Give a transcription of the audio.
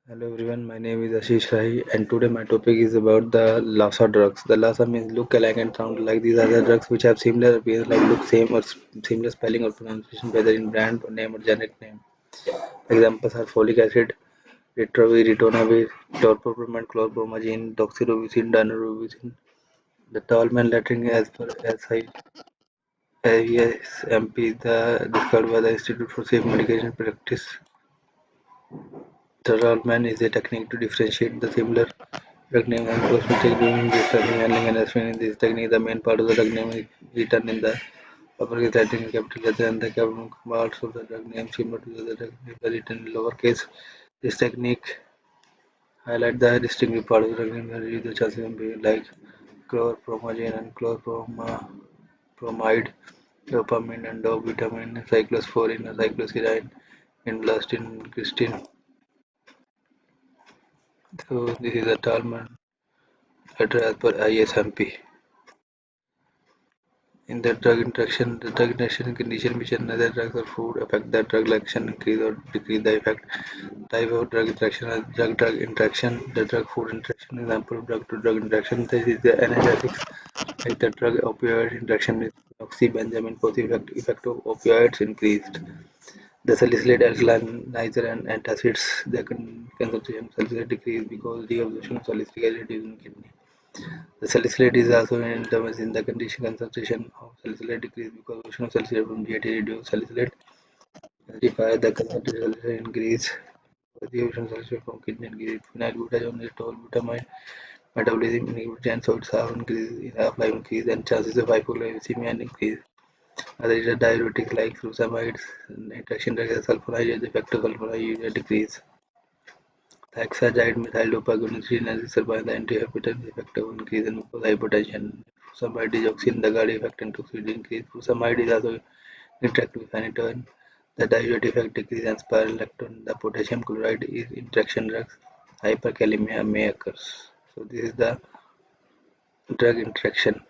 Hello everyone, my name is Ashish Rahi and today my topic is about the Lhasa drugs. The Lhasa means look alike and sound like. These are the drugs which have similar appearance like look same or similar spelling or pronunciation whether in brand or name or generic name. Examples are folic acid, Retrovi, Ritonavir, chlorpromazine, chlorpromazine, doxorubicin, daunorubicin. The tall man lettering as per SIASMP the discovered by the Institute for Safe Medication Practice. The tall man is a technique to differentiate the similar drug name and cosmetic during discussing handling and explaining this technique. The main part of the drug name is written in the uppercase writing in capital letter and the capital parts of the drug name similar to the other drug names are written in lowercase. This technique highlight the distinctive part of the drug name and reduce the chances of being like chlorpromazine and chlorpromide, dopamine and dopamine, cyclosporine, cycloserine, and blastin, Christine. So this is a Talman letter as per ISMP. In the drug interaction, the drug interaction condition which another drugs or food affect the drug action, increase or decrease the effect. Type of drug interaction is drug-drug interaction, the drug-food interaction. Example of drug-to-drug interaction. This is the analgesics like the drug opioid interaction with oxybenzamine effect of opioids increased. The salicylate alkalinizer and antacids, the concentration of salicylate decreased because deabsorption of salicylic acid in kidney. The salicylate is also in terms in the condition concentration of salicylate decrease because ocean of salicylate from GAT reduced salicylate. Identify the concentration of salicylate increase. The ocean salicylate from kidney increase. Phenylbutazone is tolbutamide metabolism inhibitors so its half increase in half-life increase and chances of hypoglycemia increase. Other is diuretics like furosemide interaction drugs sulfonide the effect of sulfonide decrease. Hexazide methyl-dopaguanosine as survive the antihypertensive effect of increase in mucosal hypertension. Furosemide digoxin, the guard effect and toxicity increase. Furosemide is also interact with phenytoin. The diuretic effect decrease and spironolactone. The potassium chloride is interaction drugs. Hyperkalemia may occur. So this is the drug interaction.